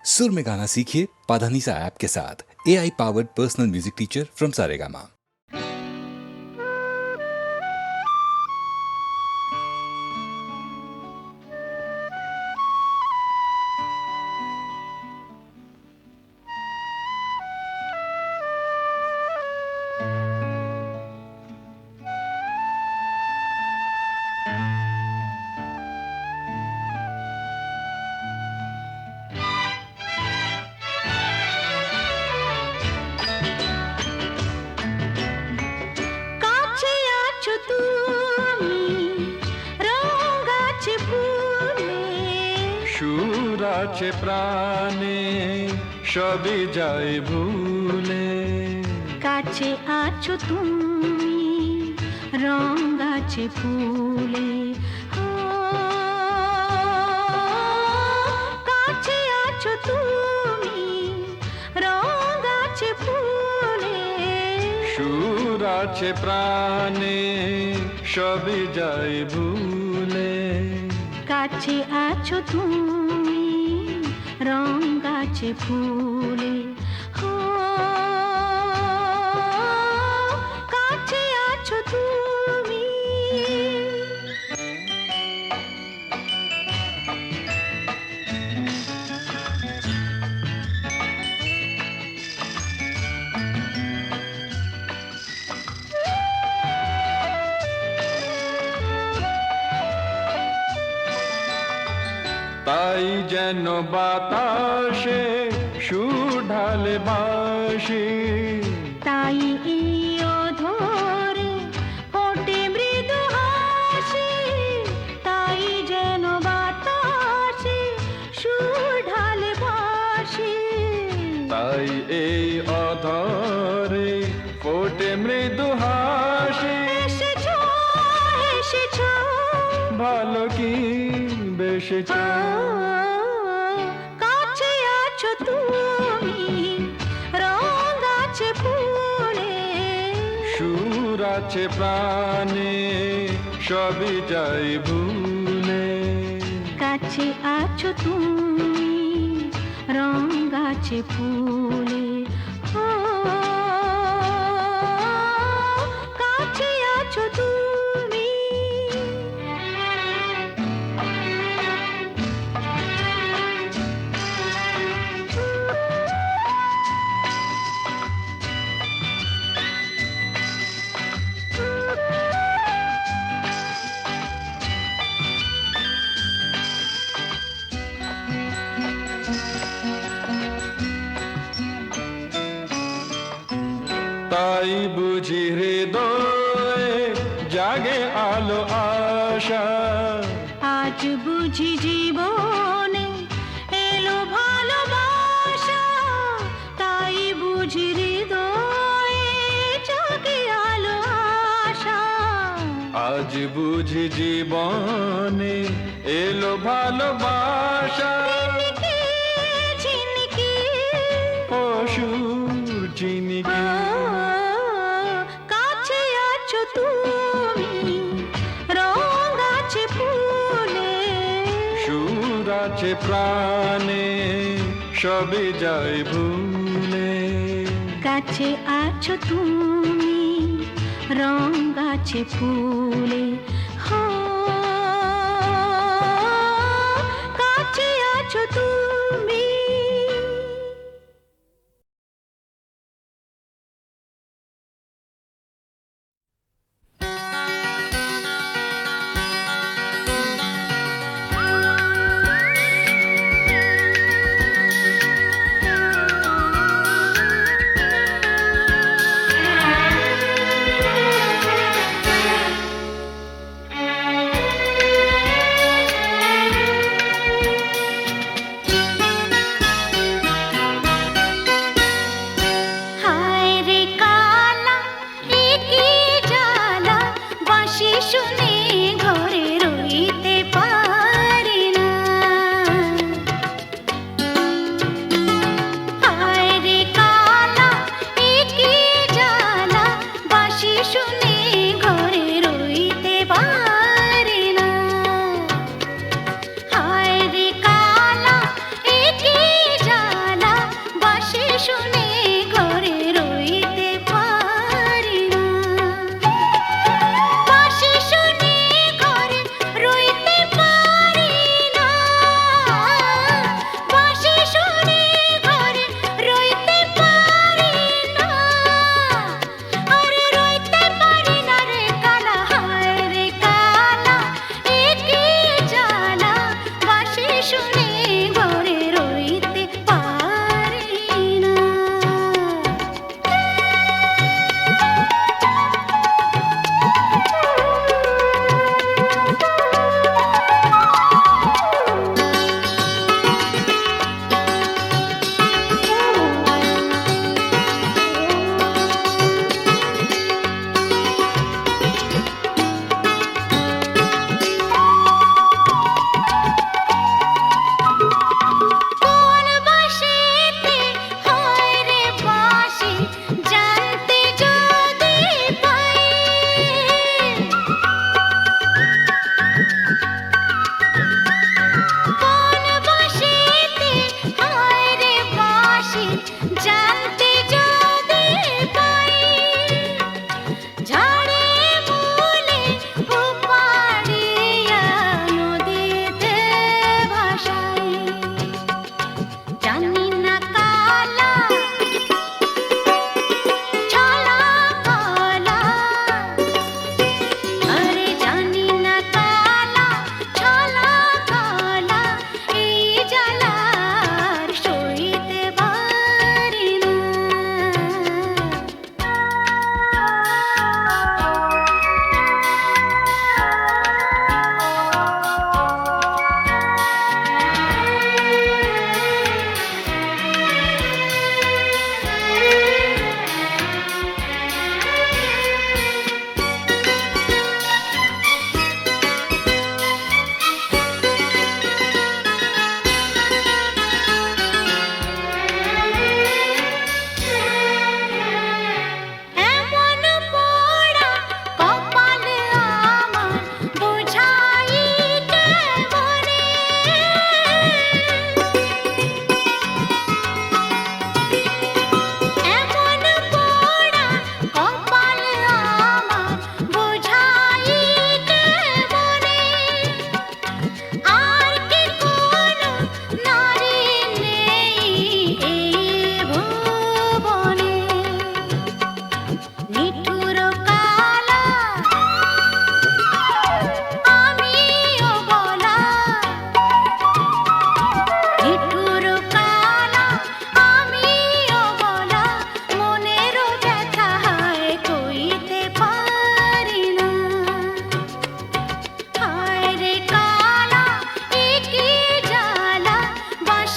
सुर में गाना सीखिए पाधानीसा ऐप के साथ। AI powered personal music teacher from Saregama. সুরাছে প্রাণে সবই যায় ভুলে, কাছে আছো তুমি রং গাছে ফুলে, কাছে আছো তুমি রং গাছে ফুলে, সুরাছে প্রাণে সবই যায় ভুলে, কাছে আছো তুমি রং গাছে ফুলে, কাছে আছো তুমি। তাই যেন বাতাসে সুর ঢালে বাঁশি, তাই এই অধরে ফোটে মৃদু হাসি, তাই যেন বাতাসে সুর ঢালে বাঁশি, তাই এই অধরে ফোটে মৃদু হাসি। এসেছো এসেছো ভালো কি বেসেছো, কাছে আছো তুমি রং গাছে ফুলে, সুর আছে প্রাণে সবই যাই ভুলে, কাছে আছো তুমি রং গাছে ফুলে, কাছে আছো তুমি। তাই বুঝি হৃদয়ে জাগে আলো আশা, আজ বুঝি জীবনে এলো ভালোবাসা, তাই বুঝি হৃদয়ে জাগে আলো আশা, আজ বুঝি জীবনে এলো ভালোবাসা। ঝিনকে ঝিনকে অসুর চিনিকে কাছে আছো তুমি রং গাছে ফুলে, সুর আছে প্রাণে সবে যায় ভুলে, কাছে আছো তুমি রং গাছে ফুলে, কাছে আছো তুমি।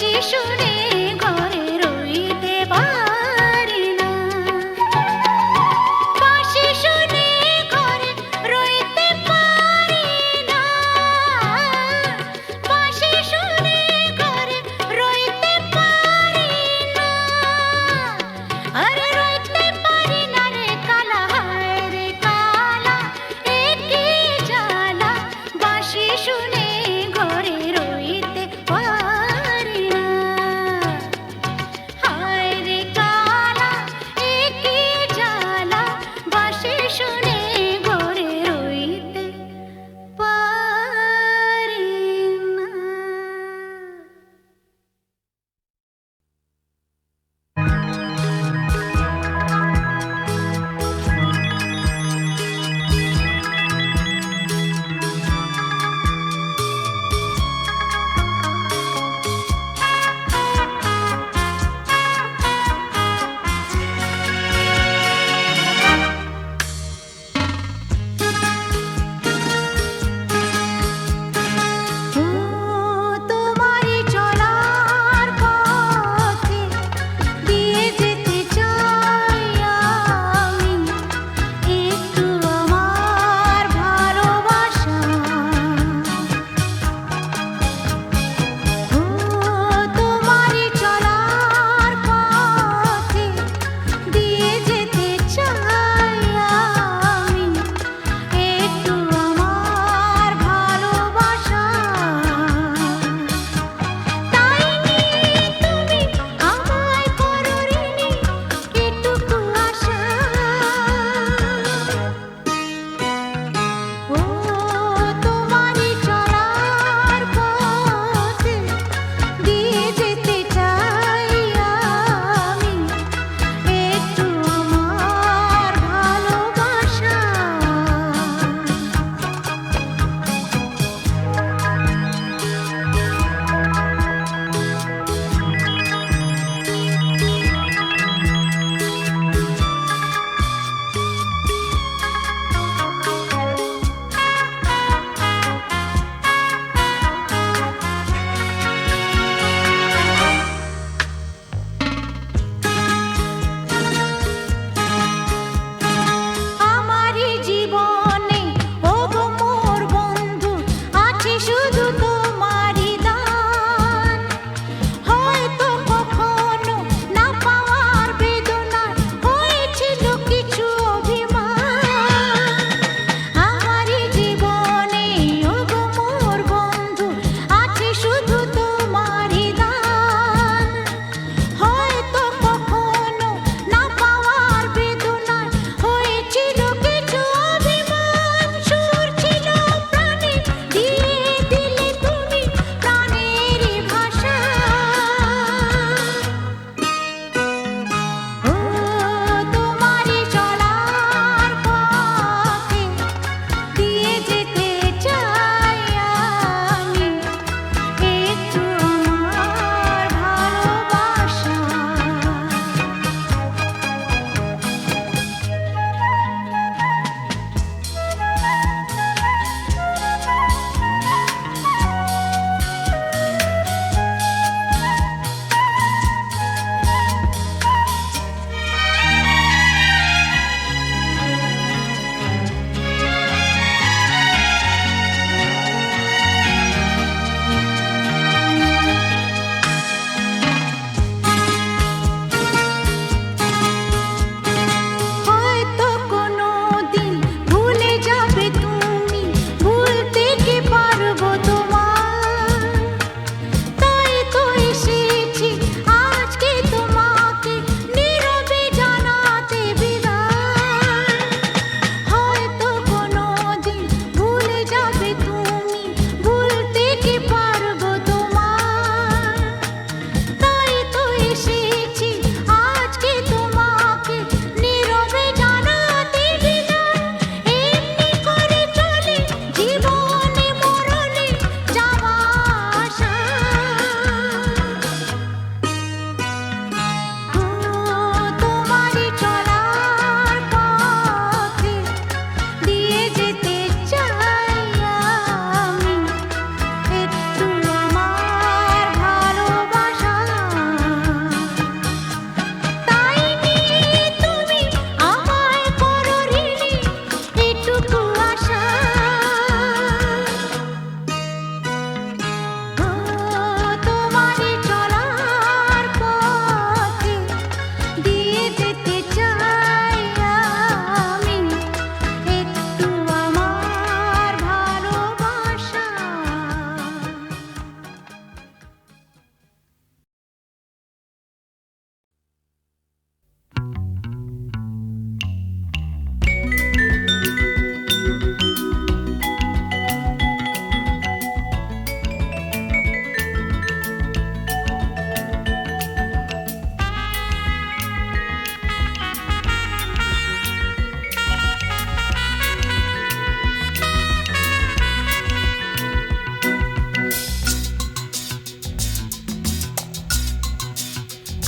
বাঁশি শুনে ঘরে রইতে পারি না বাঁশি শুনে ঘরে রইতে পারি না বাঁশি শুনে ঘরে রইতে পারি না আরে রইতে পারি না রে কালা হায় রে কালা একি জ্বালা বাঁশি শুনে ঘরে রইতে পারি না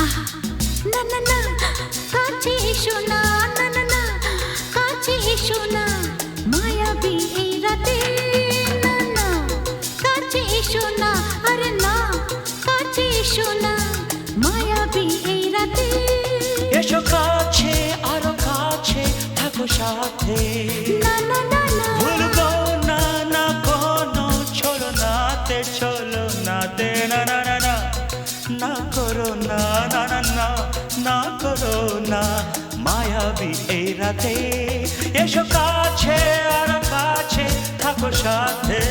আহা, না না না কাছে এসো না, না না না কাছে এসো না, মায়াবী এই রাতে, না না কাছে এসো না, আরে না কাছে এসো না, মায়াবী এই রাতে। এসো কাছে আরো কাছে থাকো সাথে, না না না না ভুলবো না না কোনো চলো নাতে, চলো নাতে, না না না না না করো না, না না না না করো না, মায়াবী এই রাতে। এসো কাছে আরো কাছে থাকো সাথে,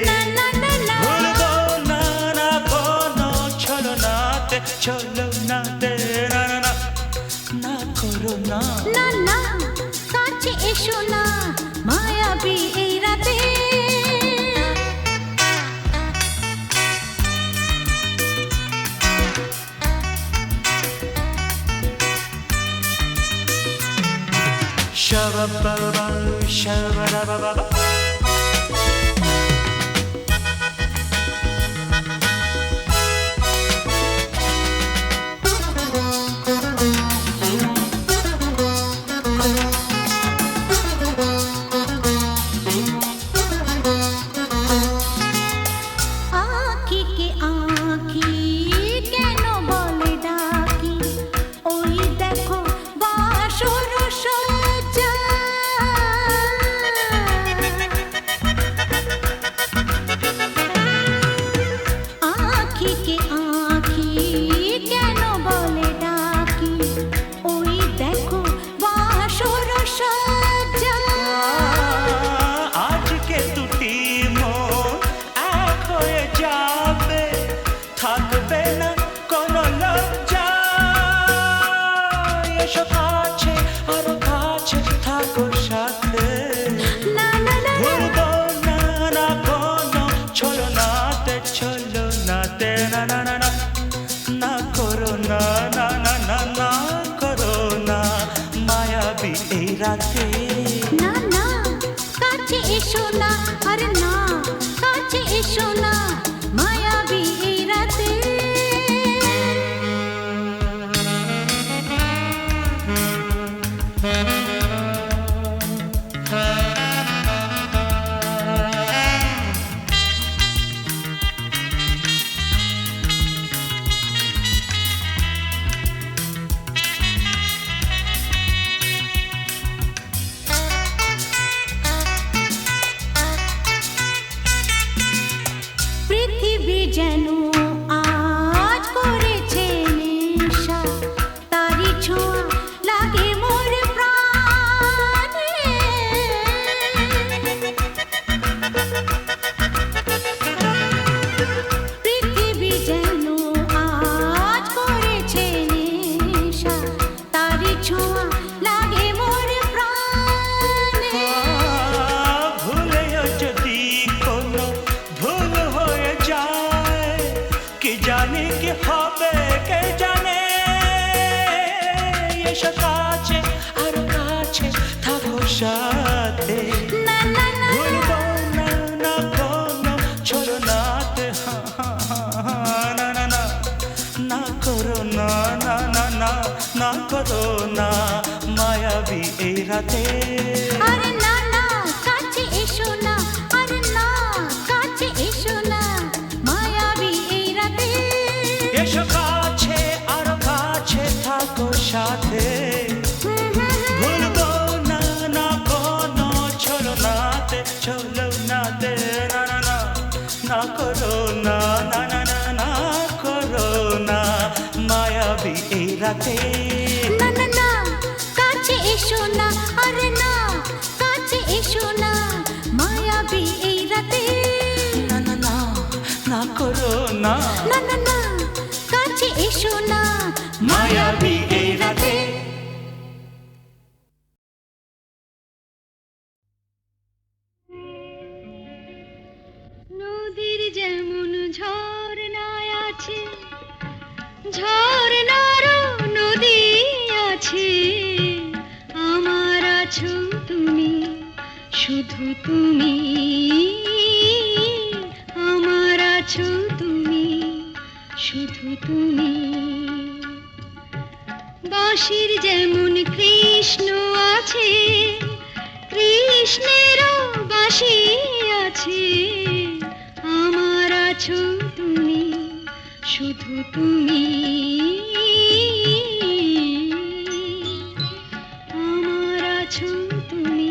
না না না না ভুলবো না না কোনো চলো নাতে, চলো নাতে, না না না না করো না। না না কাছে এসো না, মায়াবী এই রাতে। Shabba-ba-ba, shabba-da-ba-ba-ba. আঁখিকে আঁখি কেন বলে ডাকি, ওই দেখো বাসর সজ্জা। আঁখিকে আঁখি কেন বলে ডাকি, ওই দেখো বাসর সজ্জা। আজকে দুটি মন এক হয়ে যাবে, থাকবে না কোনো লজ্জা। এসো কাছে আরো কাছে থাকো সাথে, না না না ভুলবো না না কোনো চলো নাতে, চলো নাতে, না না না না না করো না, না না না না করো না, মায়াবী এই রাতে। না না কাছে এসো না, আরে না কাছে এসো না, মায়াবী এই রাতে। পৃথিবী যেন আজ করেছে নেশা, তারি ছোঁয়া লাগে মোর প্রাণে। পৃথিবী যেন আজ করেছে নেশা, তারি ছোঁয়া লাগে মোর প্রাণে। ভুলেও যদি কোনো ভুল হয়ে যায়, কি জানি কি হবে কে জানে। এসো কাছে আরো কাছে থাকো সাথে, না না না ভুলবো না না কোনো চলো নাতে, না না না না করো না, না না না না করো না, মায়াবী এই রাতে। আরে না না কাছে এসো না, আরে না কাছে এসো না, মায়াবী এই রাতে। এসো কাছে আরো কাছে থাকো সাথে, ভুলবো না না কোনো চলো নাতে, চলো নাতে, না না না না করো না, না না না না করো না, মায়াবী এই রাতে। না না না কাছে এসো না, আরে না কাছে এসো না, মায়াবী এই রাতে। না না না না করো না, না না না কাছে এসো না, মায়াবী এই রাতে। নদীর যেমন ঝর্ণায় আছে, ঝর্ণারও নদী আছে, আমার আছো তুমি, শুধু তুমি, আমার আছো তুমি, শুধু তুমি। বাঁশির যেমন কৃষ্ণ আছে, কৃষ্ণেরও বাঁশি আছে। আমার আছো তুমি, শুধু তুমি। আমার আছো তুমি,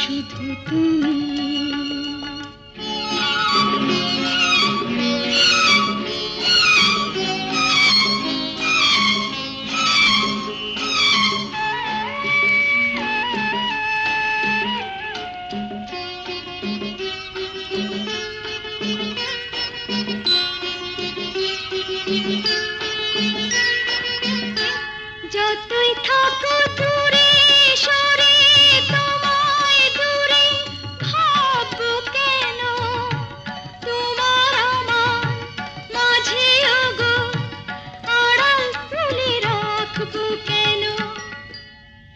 শুধু তুমি। যতই থাকো দূরে সরে, তোমায় দূরে ভাববো কেন? তোমার আমার মাঝে ওগো আড়াল তুলে রাখবো কেন?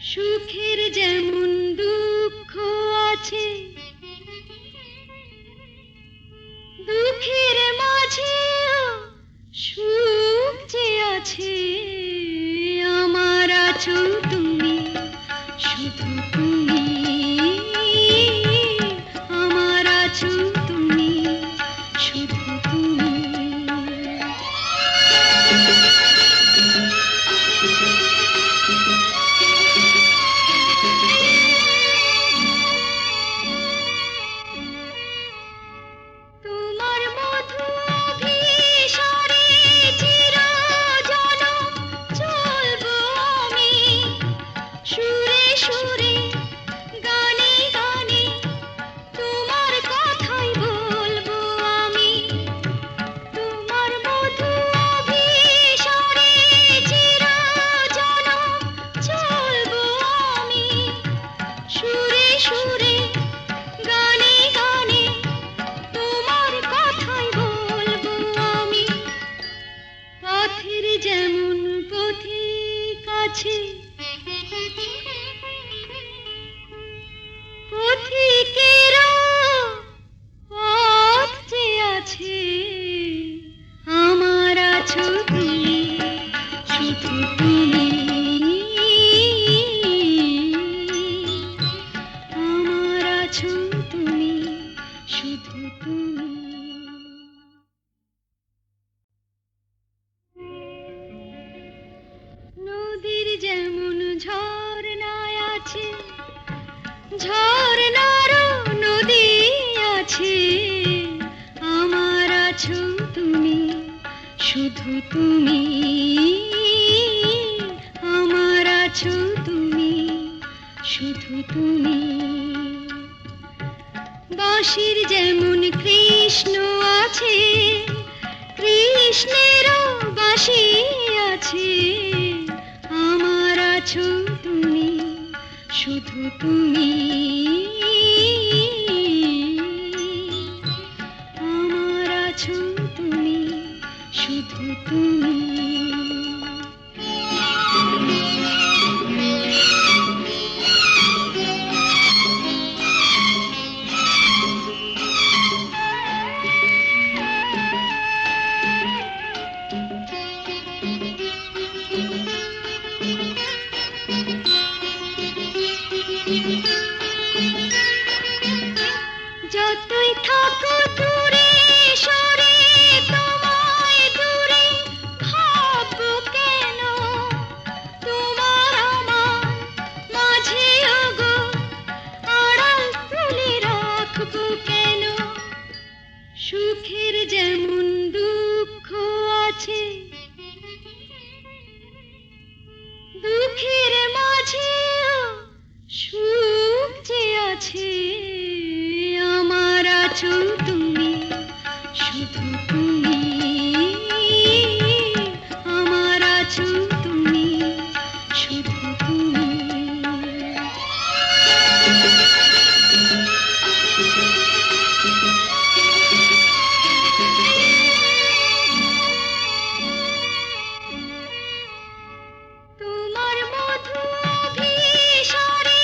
সুখের যেমন দুঃখ আছে, দুঃখের মাঝেও সুখ যে আছে। আমার আছো তুমি, শুধু তুমি। আমার আছো তুমি, শুধু তুমি। তোমার মধু অভিসারে চিরজনম চলবো আমি, সুরে সুরে গানে গানে তোমার কথাই বলবো আমি। তোমার মধু অভিসারে চিরজনম চলবো আমি, সুরে সুরে গানে গানে তোমার কথাই বলবো আমি। পথের যেমন পথিক আছে, পথিকেরও পথ যে আছে। আমার আছো তুমি, শুধু তুমি। আমার আছো তুমি, শুধু তুমি। নদীর যেমন ঝর্ণায় আছে, ঝর্ণারও নদী আছে। আমার আছো তুমি, শুধু তুমি। আমার আছো তুমি, শুধু তুমি। বাঁশির যেমন কৃষ্ণ আছে, কৃষ্ণেরও বাঁশি আছে। আমার আছো তুমি, শুধু তুমি। আমার আছো তুমি, শুধু তুমি। যতই থাকো দূরে সরে, তোমায় দূরে ভাববো কেন? তোমার আমার মাঝে ওগো আড়াল তুলে রাখবো কেন? সুখের যেমন দুঃখ আছে, দুঃখের মাঝেও সুখ যে আছে। আমার আছো তুমি, শুধু তুমি। আমার আছো তুমি, শুধু তুমি। তোমার মধু অভিসারে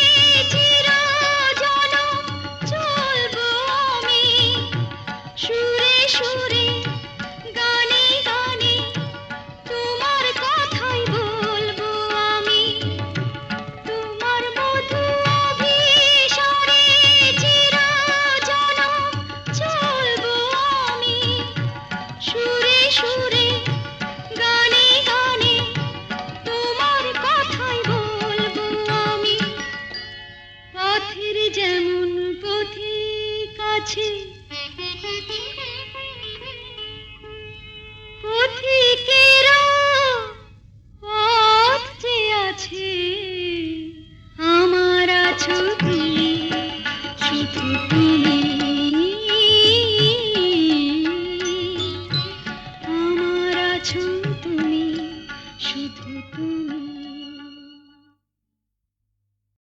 চিরজনম আছে পথিকেরা পথ যে আছে আমার আছো তুমি শুধু তুমি আমার আছো তুমি শুধু তুমি